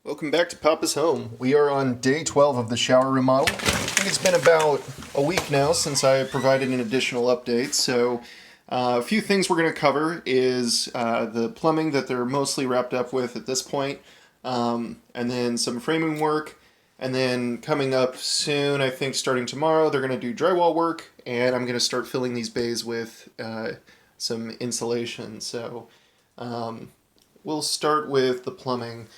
Welcome back to Papa's Home. We are on day 12 of the shower remodel. I think it's been about a week now since I provided an additional update. So a few things we're going to cover is the plumbing that they're mostly wrapped up with at this point, and then some framing work. And then coming up soon, I think starting tomorrow, they're going to do drywall work, and I'm going to start filling these bays with some insulation. So we'll start with the plumbing.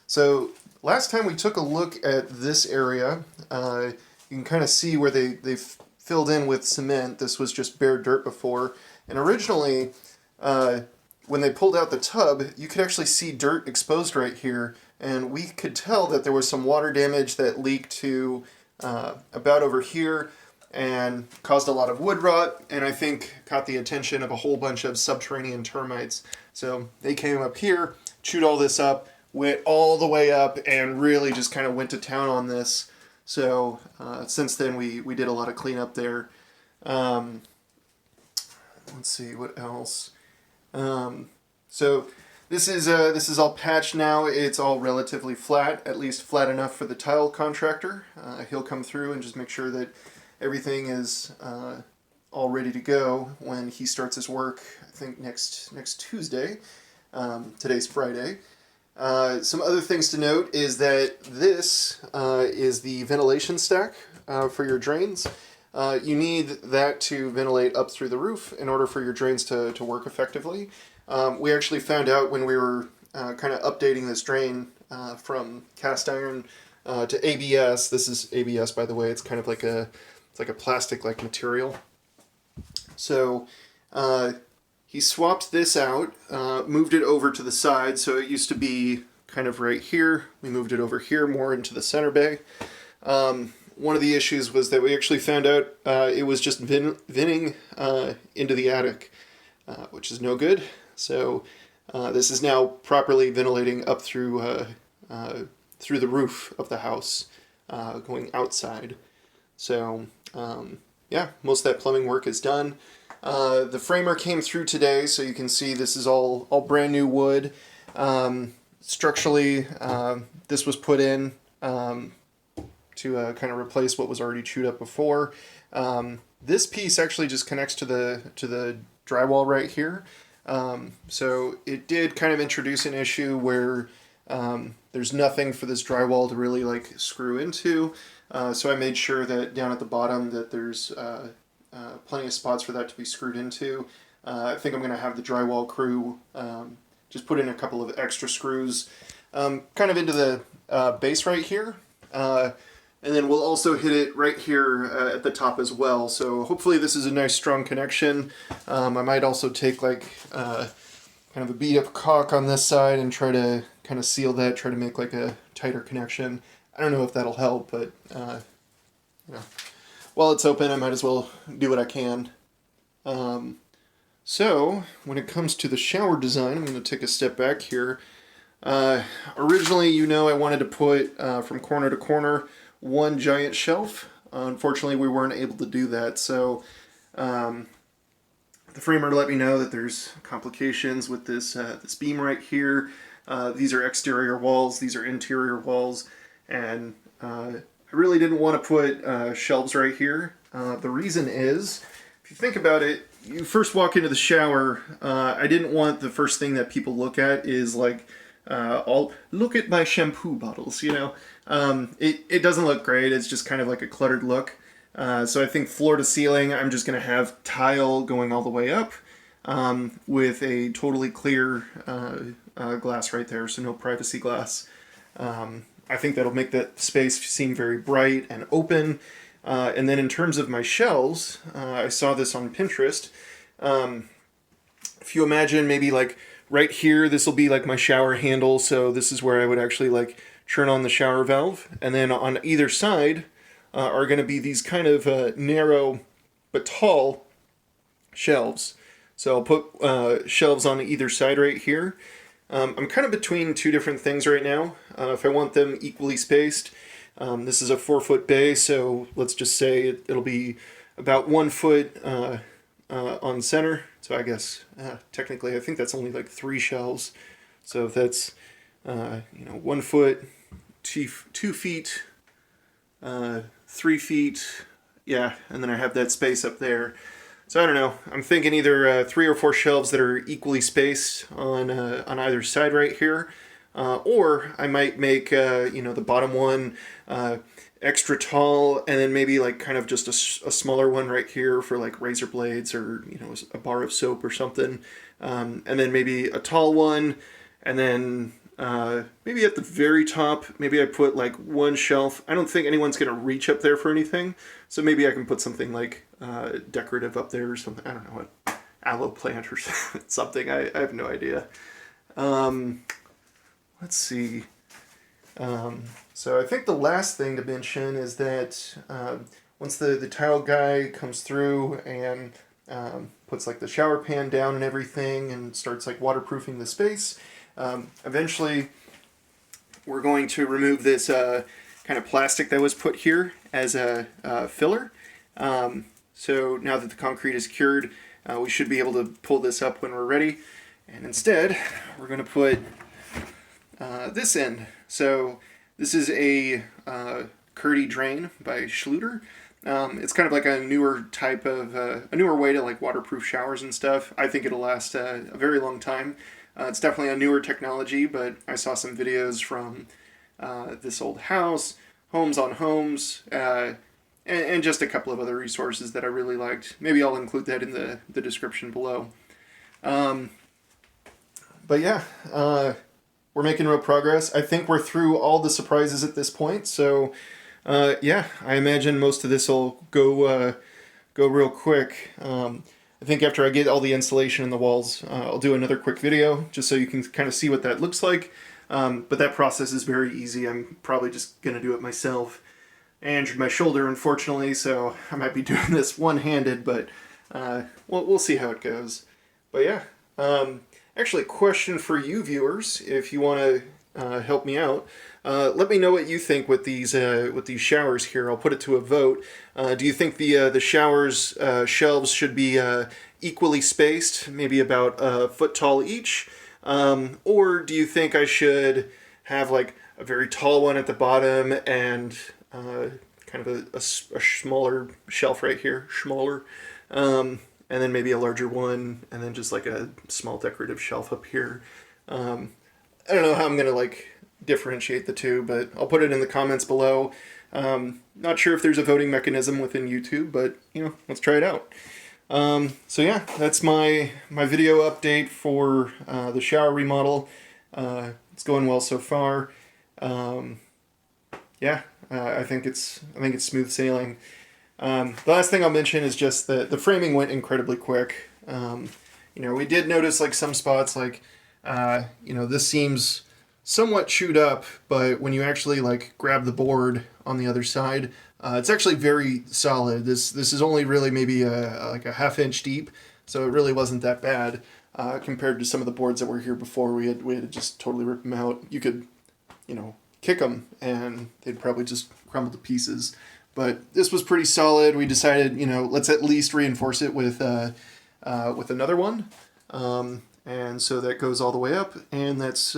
So last time we took a look at this area, you can kind of see where they've filled in with cement. This was just bare dirt before. And originally, when they pulled out the tub, you could actually see dirt exposed right here. And we could tell that there was some water damage that leaked to about over here and caused a lot of wood rot, and I think caught the attention of a whole bunch of subterranean termites. So they came up here, chewed all this up, went all the way up, and really just kind of went to town on this. So since then we did a lot of cleanup there. Let's see what else. So this is all patched now. It's all relatively flat, at least flat enough for the tile contractor. He'll come through and just make sure that everything is all ready to go when he starts his work. I think next Tuesday. Today's Friday. Some other things to note is that this is the ventilation stack for your drains. You need that to ventilate up through the roof in order for your drains to work effectively. We actually found out when we were kind of updating this drain from cast iron to ABS. This is ABS, by the way. It's kind of like a plastic-like material. So he swapped this out, moved it over to the side, so it used to be kind of right here. We moved it over here more into the center bay. One of the issues was that we actually found out it was just venting into the attic, which is no good. So this is now properly ventilating up through the roof of the house, going outside. So yeah, most of that plumbing work is done. The framer came through today, so you can see this is all brand new wood. Structurally, this was put in to kind of replace what was already chewed up before. This piece actually just connects to the drywall right here. So it did kind of introduce an issue where there's nothing for this drywall to really like screw into. So I made sure that down at the bottom that there's plenty of spots for that to be screwed into. I think I'm going to have the drywall crew just put in a couple of extra screws kind of into the base right here. And then we'll also hit it right here at the top as well. So hopefully this is a nice strong connection. I might also take like kind of a beat up caulk on this side and try to kind of seal that, try to make like a tighter connection. I don't know if that'll help, but you know, while it's open, I might as well do what I can. So when it comes to the shower design, I'm going to take a step back here. Originally, I wanted to put from corner to corner one giant shelf. Unfortunately, we weren't able to do that, so the framer let me know that there's complications with this beam right here. These are exterior walls, these are interior walls, and I really didn't want to put shelves right here. The reason is, if you think about it, you first walk into the shower, I didn't want the first thing that people look at is like, I'll look at my shampoo bottles, It doesn't look great, it's just kind of like a cluttered look. So I think floor to ceiling, I'm just going to have tile going all the way up with a totally clear glass right there, so no privacy glass. I think that'll make that space seem very bright and open. And then in terms of my shelves, I saw this on Pinterest. If you imagine maybe like right here, this will be like my shower handle, so this is where I would actually like turn on the shower valve. And then on either side are going to be these kind of narrow but tall shelves. So I'll put shelves on either side right here. I'm kind of between two different things right now. If I want them equally spaced, this is a 4-foot bay, so let's just say it'll be about 1 foot on center. So I guess technically I think that's only like 3 shelves. So if that's you know, 1 foot, 2 feet, 3 feet, yeah, and then I have that space up there. So I don't know. I'm thinking either 3 or 4 shelves that are equally spaced on either side right here, or I might make you know, the bottom one extra tall, and then maybe like kind of just a smaller one right here for like razor blades or, you know, a bar of soap or something, and then maybe a tall one, and then maybe at the very top, maybe I put like 1 shelf. I don't think anyone's gonna reach up there for anything, so maybe I can put something like decorative up there or something. I don't know, what, aloe plant or something. I have no idea. Let's see. So I think the last thing to mention is that once the tile guy comes through and puts like the shower pan down and everything and starts like waterproofing the space, eventually we're going to remove this kind of plastic that was put here as a filler. So now that the concrete is cured, we should be able to pull this up when we're ready. And instead, we're going to put this in. So this is a Kerdi drain by Schluter. It's kind of like a newer type of, a newer way to like waterproof showers and stuff. I think it'll last a very long time. It's definitely a newer technology, but I saw some videos from this old house, Holmes on Holmes, and just a couple of other resources that I really liked. Maybe I'll include that in the description below. But yeah, we're making real progress. I think we're through all the surprises at this point, so yeah, I imagine most of this will go real quick. I think after I get all the insulation in the walls, I'll do another quick video just so you can kind of see what that looks like. But that process is very easy. I'm probably just going to do it myself. I injured my shoulder, unfortunately, so I might be doing this one-handed, but we'll see how it goes. But yeah, actually, a question for you viewers, if you want to help me out. Let me know what you think with these showers here. I'll put it to a vote. Do you think the showers shelves should be equally spaced, maybe about a foot tall each, or do you think I should have like a very tall one at the bottom and kind of a smaller shelf right here, smaller, and then maybe a larger one, and then just like a small decorative shelf up here? I don't know how I'm gonna like differentiate the two, but I'll put it in the comments below. Not sure if there's a voting mechanism within YouTube, but you know, let's try it out. So yeah, that's my video update for the shower remodel. It's going well so far. Yeah, I think it's smooth sailing. The last thing I'll mention is just that the framing went incredibly quick. You know, we did notice like some spots, like you know, this seems somewhat chewed up, but when you actually like grab the board on the other side, it's actually very solid. This is only really maybe like a ½ inch deep, so it really wasn't that bad compared to some of the boards that were here before. We had to just totally rip them out. You could, you know, kick them and they'd probably just crumble to pieces. But this was pretty solid. We decided, you know, let's at least reinforce it with another one, and so that goes all the way up, and that's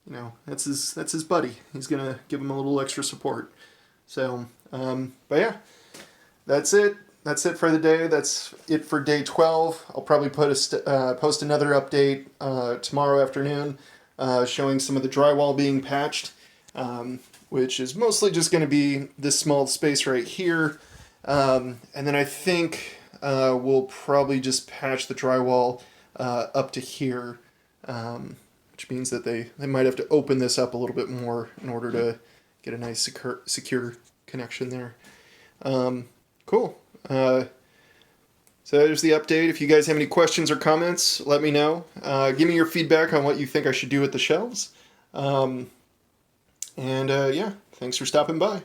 you know, that's his buddy. He's gonna give him a little extra support. So, but yeah, that's it. That's it for the day. That's it for day 12. I'll probably post another update tomorrow afternoon, showing some of the drywall being patched, which is mostly just going to be this small space right here, and then I think we'll probably just patch the drywall up to here. Which means that they might have to open this up a little bit more in order to get a nice secure connection there. Cool. So there's the update. If you guys have any questions or comments, let me know. Give me your feedback on what you think I should do with the shelves. Yeah, thanks for stopping by.